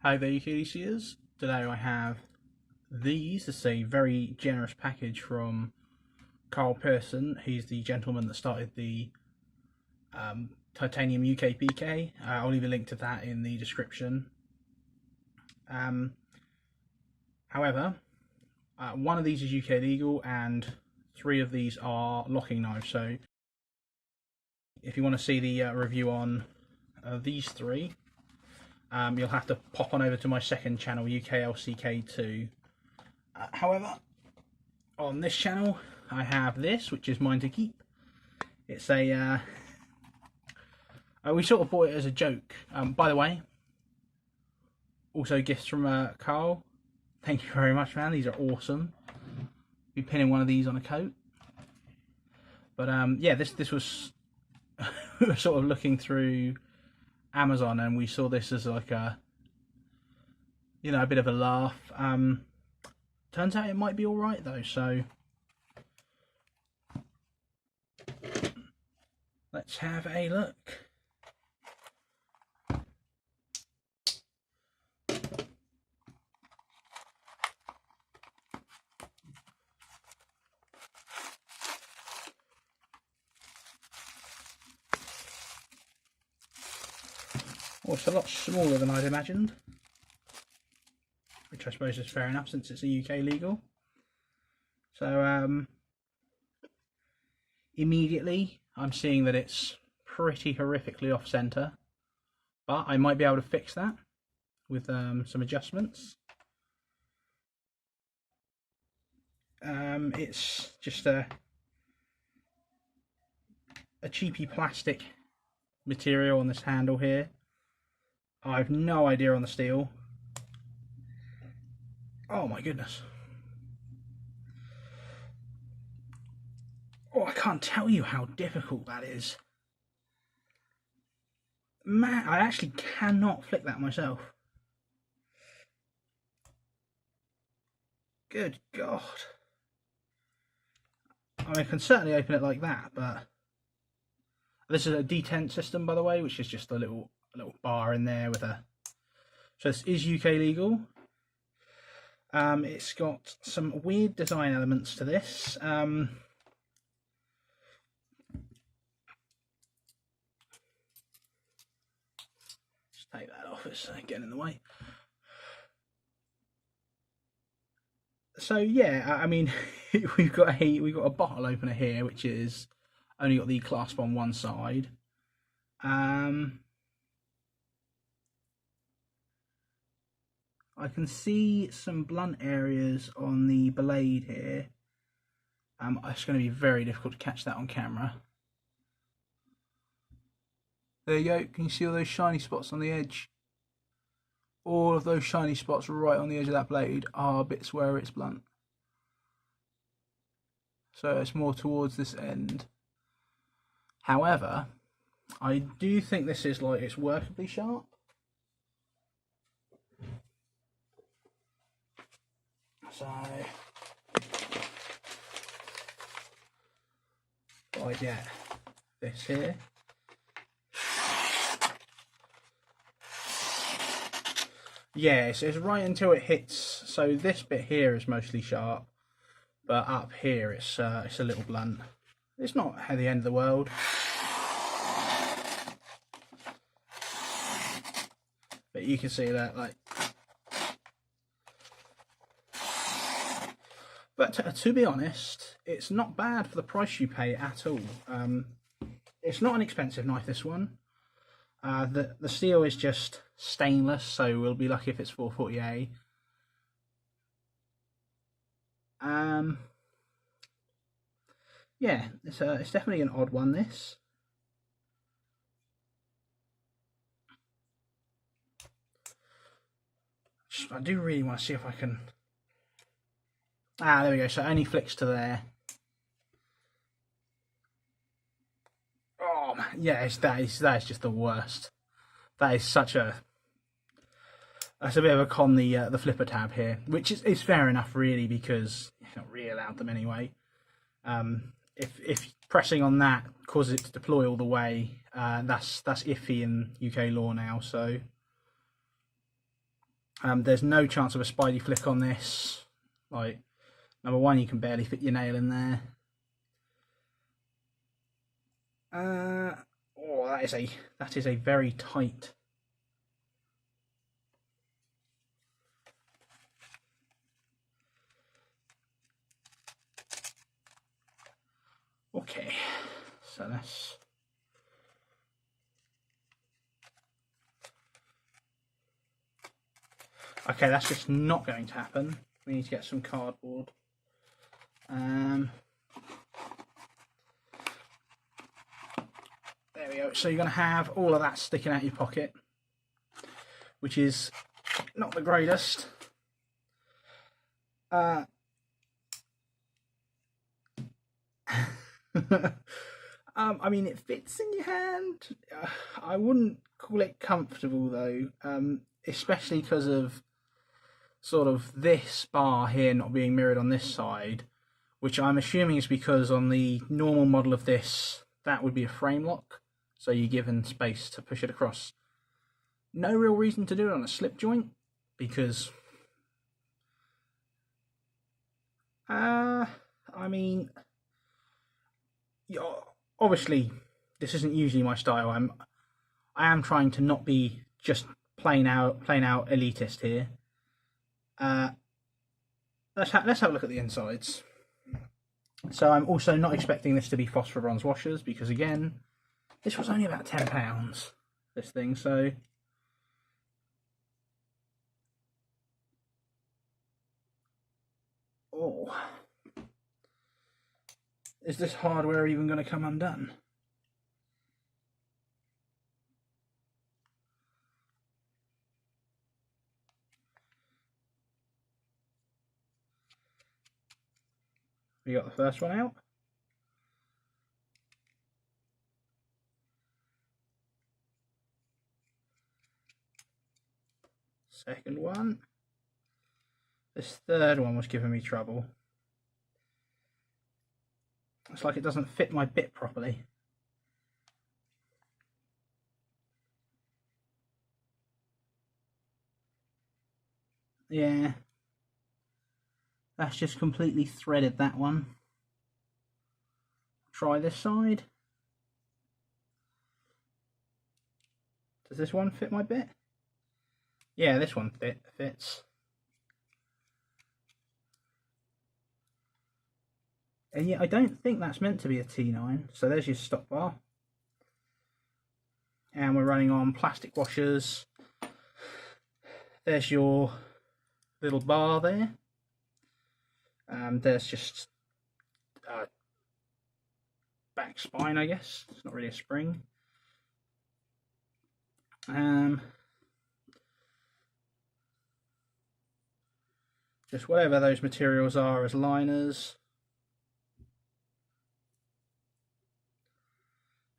Hi there, UKDCers. Today I have these. It's a very generous package from Carl Pearson. He's the gentleman that started the Titanium UKPK. I'll leave a link to that in the description. However, one of these is UK legal and 3 of these are locking knives. So if you want to see the review on these 3, you'll have to pop on over to my second channel, UKLCK2. However, on this channel, I have this, which is mine to keep. It's a we sort of bought it as a joke. By the way, also gifts from Carl. Thank you very much, man. These are awesome. Be pinning one of these on a coat. But yeah, this was we were sort of looking through Amazon and we saw this as like a, you know, a bit of a laugh. Turns out it might be all right though, so let's have a look. Oh, it's a lot smaller than I'd imagined, which I suppose is fair enough since it's a UK legal. So immediately I'm seeing that it's pretty horrifically off centre, but I might be able to fix that with some adjustments. It's just a cheapy plastic material on this handle here. I've no idea on the steel. Oh my goodness. Oh, I can't tell you how difficult that is. Man, I actually cannot flick that myself. Good God. I mean, I can certainly open it like that, but this is a detent system, by the way, which is just a little bar in there with a. So this is UK legal. It's got some weird design elements to this. Just take that off, it's getting in the way. So yeah, I mean, we've got a bottle opener here, which is only got the clasp on one side. I can see some blunt areas on the blade here. It's going to be very difficult to catch that on camera. There you go. Can you see all those shiny spots on the edge? All of those shiny spots right on the edge of that blade are bits where it's blunt. So it's more towards this end. However, I do think this is like, it's workably sharp. So I get this here. Yeah, it's right until it hits. So this bit here is mostly sharp, but up here it's a little blunt. It's not the end of the world. But you can see that, like. But to be honest, it's not bad for the price you pay at all. It's not an expensive knife, this one. The steel is just stainless, so we'll be lucky if it's 440A. Yeah, it's definitely an odd one, this. I do really want to see if I can. There we go. So it only flicks to there. Oh man, yeah, that is just the worst. That is such a. That's a bit of a con, the flipper tab here, which is fair enough really, because you're not really allowed them anyway. If pressing on that causes it to deploy all the way, that's iffy in UK law now. So There's no chance of a spidey flick on this. Like, number one, you can barely fit your nail in there. Oh, that is a very tight. Okay, so that's. Okay, that's just not going to happen. We need to get some cardboard. There we go. So you're going to have all of that sticking out your pocket, which is not the greatest. I mean, it fits in your hand. I wouldn't call it comfortable though, especially because of sort of this bar here not being mirrored on this side, which I'm assuming is because on the normal model of this, that would be a frame lock, so you're given space to push it across. No real reason to do it on a slip joint, because I mean, obviously this isn't usually my style. I am trying to not be just plain out elitist here. Let's have a look at the insides. So I'm also not expecting this to be phosphor bronze washers, because again, this was only about £10, this thing, so oh, is this hardware even going to come undone? We got the first one out. Second one. This third one was giving me trouble. It's like it doesn't fit my bit properly. Yeah. That's just completely threaded that one. Try this side. Does this one fit my bit? Yeah, this one fits. And yeah, I don't think that's meant to be a T9. So there's your stop bar. And we're running on plastic washers. There's your little bar there. There's just back spine, I guess. It's not really a spring. Just whatever those materials are as liners.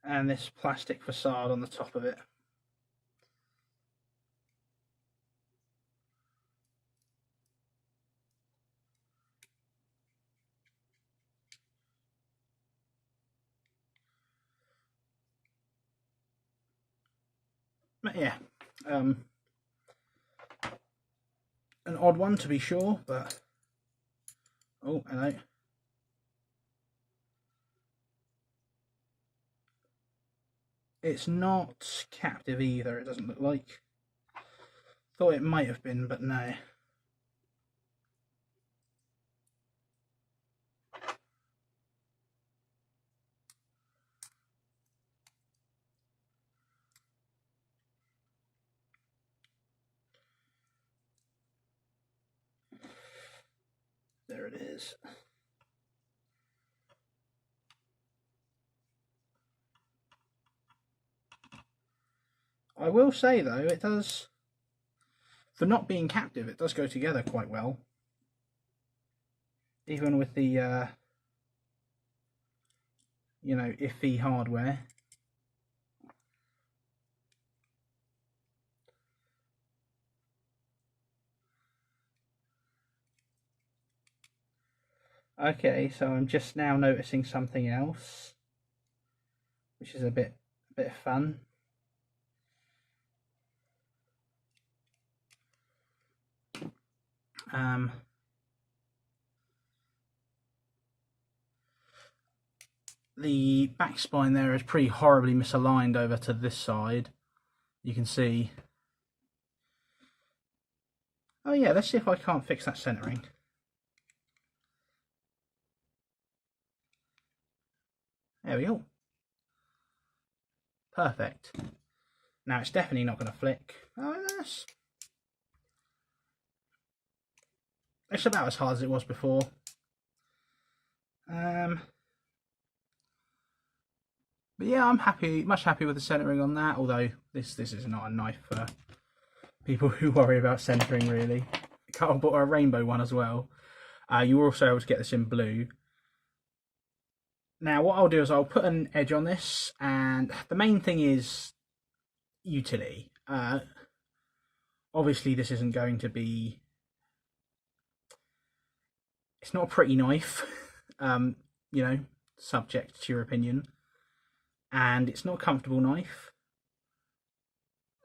And this plastic facade on the top of it. But yeah, an odd one to be sure, but oh, hello. It's not captive either, it doesn't look like. Thought it might have been, but no. There it is. I will say though, it does, for not being captive, it does go together quite well. Even with the, you know, iffy hardware. Okay, so I'm just now noticing something else, which is a bit fun. The back spine there is pretty horribly misaligned over to this side. You can see. Oh yeah, let's see if I can't fix that centering. There we go. Perfect. Now it's definitely not going to flick. Oh, yes. It's about as hard as it was before. But yeah, I'm happy, much happy with the centering on that. Although this is not a knife for people who worry about centering, really. I bought a rainbow one as well. You were also able to get this in blue. Now what I'll do is I'll put an edge on this, and the main thing is utility. Obviously this isn't going to be, it's not a pretty knife, you know, subject to your opinion, and it's not a comfortable knife,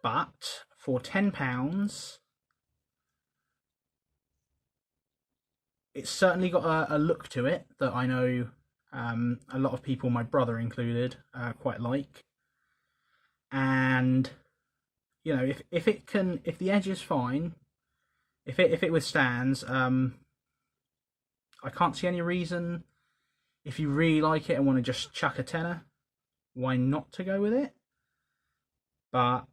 but for £10 it's certainly got a look to it that I know a lot of people, my brother included, quite like. And you know, if the edge is fine, if it withstands, I can't see any reason, if you really like it and want to just chuck a tenner, why not to go with it. But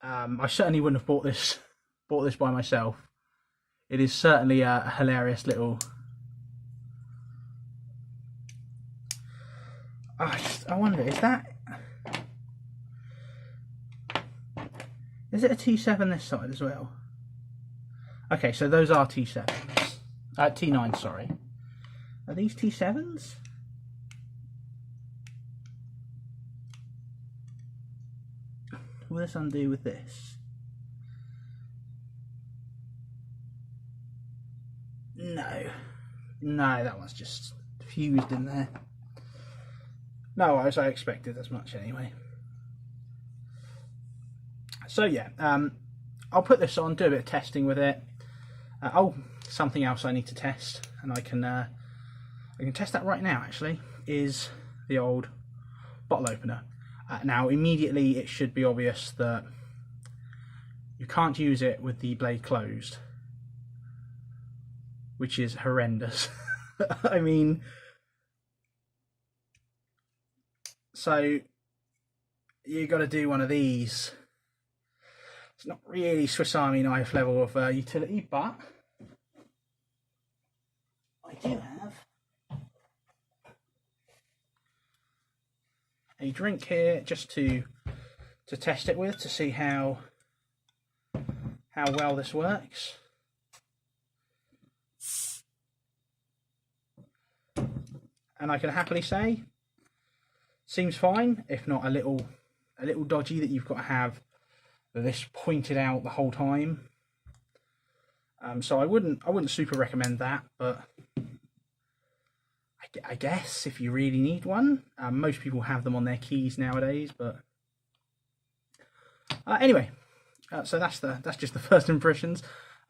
I certainly wouldn't have bought this by myself. It is certainly a hilarious little. I wonder, is it a T7 this side as well? Okay, so those are T7s. T9, sorry. Are these T7s? Will this undo with this? No, that one's just fused in there. No, as I expected as much anyway. So yeah, I'll put this on, do a bit of testing with it. Something else I need to test, and I can test that right now actually, is the old bottle opener. Now immediately it should be obvious that you can't use it with the blade closed, which is horrendous. I mean, so you got to do one of these. It's not really Swiss Army knife level of utility, but I do have a drink here just to test it with, to see how well this works. And I can happily say, seems fine, if not a little dodgy that you've got to have this pointed out the whole time. So I wouldn't super recommend that, but I guess if you really need one, most people have them on their keys nowadays. But anyway, so that's just the first impressions.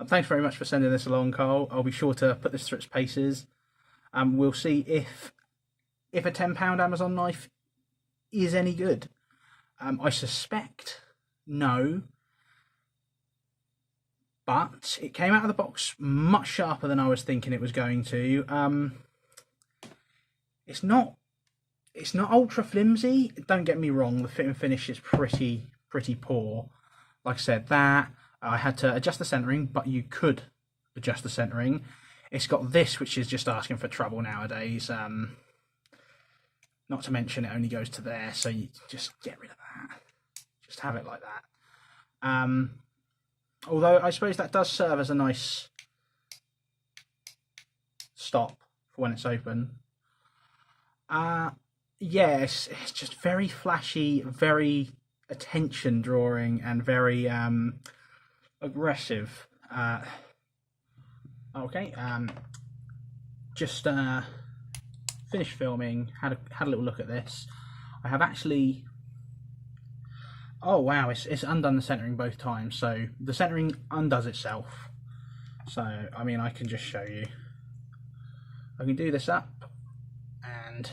Thanks very much for sending this along, Carl. I'll be sure to put this through its paces. We'll see if a £10 Amazon knife is any good. I suspect no, but it came out of the box much sharper than I was thinking it was going to. It's not ultra flimsy. Don't get me wrong, the fit and finish is pretty poor. Like I said, that I had to adjust the centering, but you could adjust the centering. It's got this, which is just asking for trouble nowadays. Not to mention it only goes to there, so you just get rid of that. Just have it like that. Although I suppose that does serve as a nice stop for when it's open. Yes, it's just very flashy, very attention drawing, and very aggressive. Okay, just finished filming, had a little look at this. I have actually, oh wow, it's undone the centering both times. So the centering undoes itself, So, I mean, I can just show you. I can do this up, and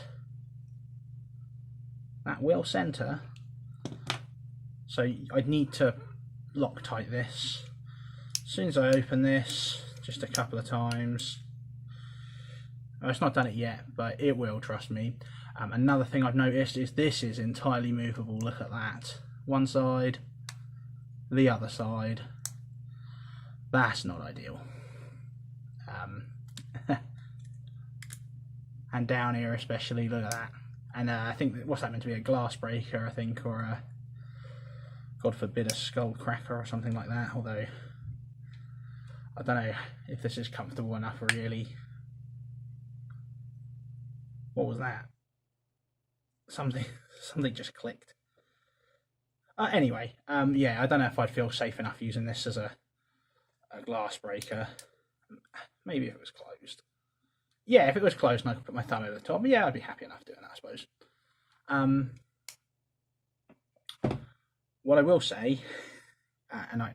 that will center. So I'd need to Loctite this. As soon as I open this, just a couple of times. It's not done it yet, but it will, trust me. Another thing I've noticed is this is entirely movable. Look at that. One side, the other side. That's not ideal. And down here especially, look at that. And I think, what's that meant to be, a glass breaker, I think, or a, God forbid, a skull cracker or something like that. Although, I don't know if this is comfortable enough really. What was that? Something just clicked. Anyway, yeah, I don't know if I'd feel safe enough using this as a glass breaker. Maybe if it was closed. Yeah, if it was closed and I could put my thumb over the top, yeah, I'd be happy enough doing that, I suppose. What I will say, and I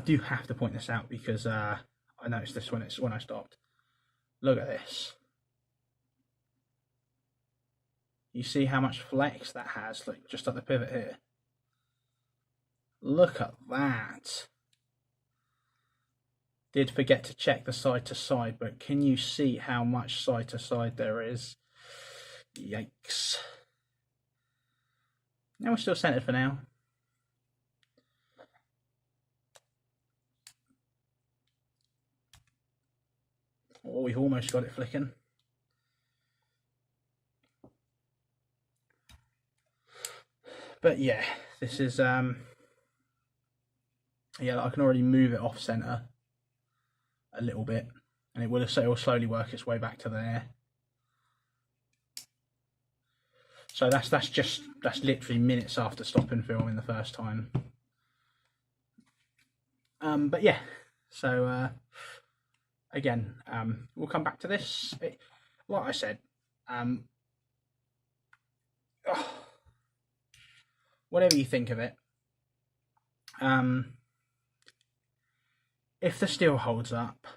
do have to point this out because I noticed this when I stopped. Look at this. You see how much flex that has, like just at the pivot here. Look at that. Did forget to check the side to side, but can you see how much side to side there is? Yikes. Now we're still centered for now. Oh, we've almost got it flicking. But yeah, this is yeah, I can already move it off center a little bit, and it will slowly work its way back to there. So that's literally minutes after stopping filming the first time. But yeah, so again, we'll come back to this. Like I said, whatever you think of it, if the steel holds up,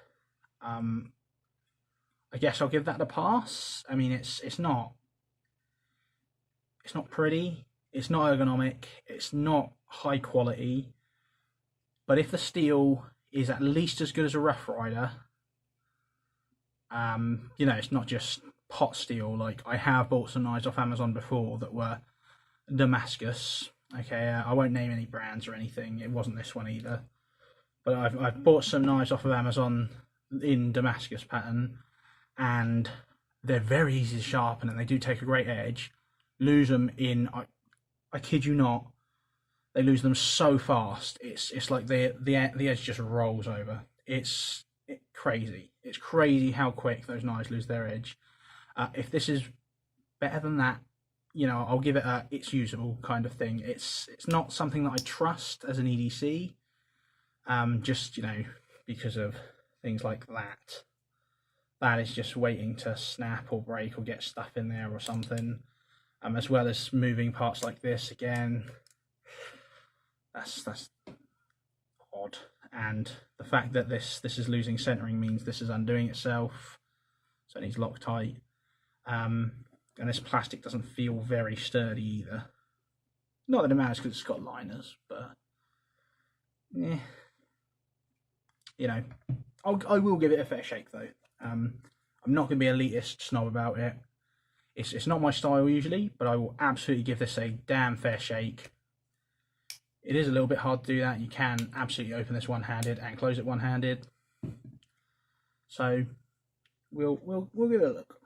I guess I'll give that a pass. I mean, it's not pretty, it's not ergonomic, it's not high quality, but if the steel is at least as good as a Rough Rider, you know, it's not just pot steel. Like, I have bought some knives off Amazon before that were Damascus. Okay, I won't name any brands or anything. It wasn't this one either. But I've bought some knives off of Amazon in Damascus pattern, and they're very easy to sharpen, and they do take a great edge. Lose them in, I kid you not, they lose them so fast. It's like the edge just rolls over. It's crazy. It's crazy how quick those knives lose their edge. If this is better than that, you know, I'll give it a it's usable kind of thing. It's not something that I trust as an EDC, just, you know, because of things like that. That is just waiting to snap or break or get stuff in there or something. As well as moving parts like this again. That's odd. And the fact that this is losing centering means this is undoing itself. So it needs Loctite. And this plastic doesn't feel very sturdy either. Not that it matters because it's got liners, but yeah, you know, I will give it a fair shake though. I'm not going to be elitist snob about it. It's not my style usually, but I will absolutely give this a damn fair shake. It is a little bit hard to do that. You can absolutely open this one-handed and close it one-handed. So we'll give it a look.